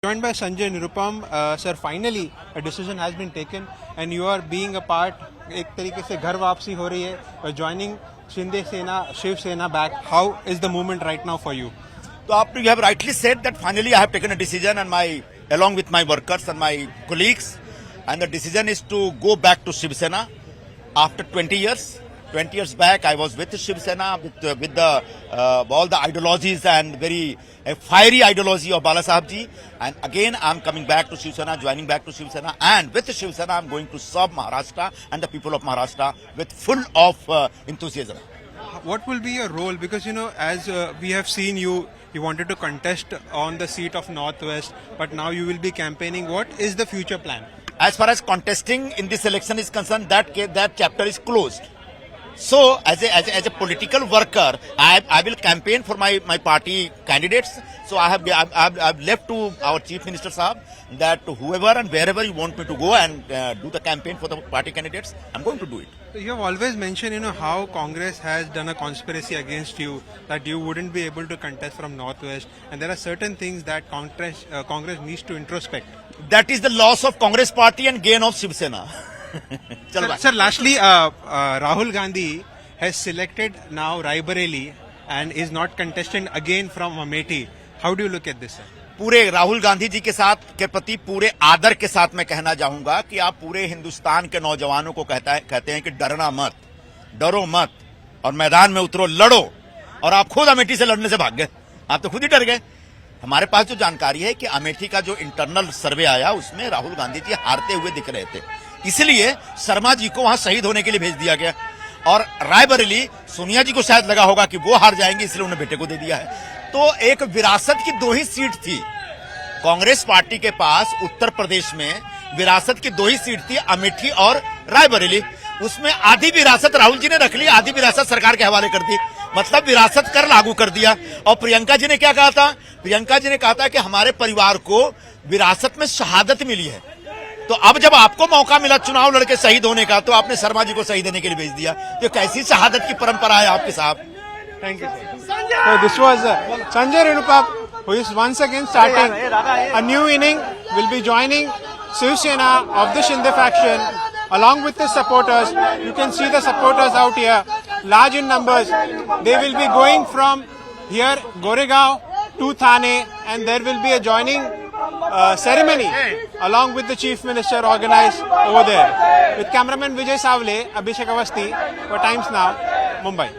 Joined by Sanjay Nirupam, sir, finally a decision has been taken and you are being a part, एक तरीके से घर वापसी हो रही है, joining Shinde Sena, Shiv Sena back. How is the movement right now for you? So you have rightly said that finally I have taken a decision and along with my workers and my colleagues, and the decision is to go back to Shiv Sena after 20 years. 20 years back, I was with Shiv Sena with all the ideologies and very fiery ideology of Bala Sahab ji. And again, I'm coming back to Shiv Sena, joining back to Shiv Sena. And with Shiv Sena, I'm going to serve Maharashtra and the people of Maharashtra with full of enthusiasm. What will be your role? Because, as we have seen you wanted to contest on the seat of Northwest, but now you will be campaigning. What is the future plan? As far as contesting in this election is concerned, that chapter is closed. So, as a political worker, I will campaign for my party candidates. So, I've left to our Chief Minister Sahab that whoever and wherever you want me to go and do the campaign for the party candidates, I'm going to do it. So you have always mentioned, how Congress has done a conspiracy against you, that you wouldn't be able to contest from Northwest, and there are certain things that Congress needs to introspect. That is the loss of Congress party and gain of Shiv Sena. Sir, lastly, Rahul Gandhi has selected now Raebareli and is not contesting again from Amethi. How do you look at this, sir? पूरे राहुल गांधी जी के प्रति पूरे आदर के साथ मैं कहना चाहूंगा कि आप पूरे हिंदुस्तान के नौजवानों को कहते हैं कि डरना मत, डरो मत और मैदान में उतरो, लड़ो, और आप खुद अमेठी से लड़ने से भाग गए। आप तो खुद ही डर गए। हमारे पास जो जानकारी है कि अमेठी का जो इंटरनल सर्वे आया उसमें राहुल गांधी जी हारते हुए दिख रहे थे, इसलिए शर्मा जी को वहां शहीद होने के लिए भेज दिया गया। और रायबरेली सोनिया जी को शायद लगा होगा कि वो हार जाएंगे, इसलिए उन्हें बेटे को दे दिया है। तो एक विरासत की 2 ही सीट थी कांग्रेस पार्टी के पास उत्तर प्रदेश में, विरासत की 2 ही सीट थी, अमेठी और रायबरेली। उसमें आधी विरासत राहुल जी ने रख ली, आधी विरासत सरकार के हवाले कर दी, मतलब विरासत कर लागू कर दिया। और प्रियंका जी ने क्या कहा था? प्रियंका जी ने कहा था कि हमारे परिवार को विरासत में शहादत मिली है। तो अब जब आपको मौका मिला चुनाव लड़के शहीद होने का, तो आपने शर्मा जी को शहीद देने के लिए भेज दिया। तो कैसी शहादत की परंपरा है आपके साहब? Thank you. So this was Sanjay Nirupam, who is once again starting a new inning, will be joining Shiv Sena of the Shinde faction along with his supporters. You can see the supporters out here, large in numbers. They will be going from here, Goregaon to Thane, and there will be a joining ceremony along with the Chief Minister organized over there. With cameraman Vijay Savle, Abhishek Avasti for Times Now, Mumbai.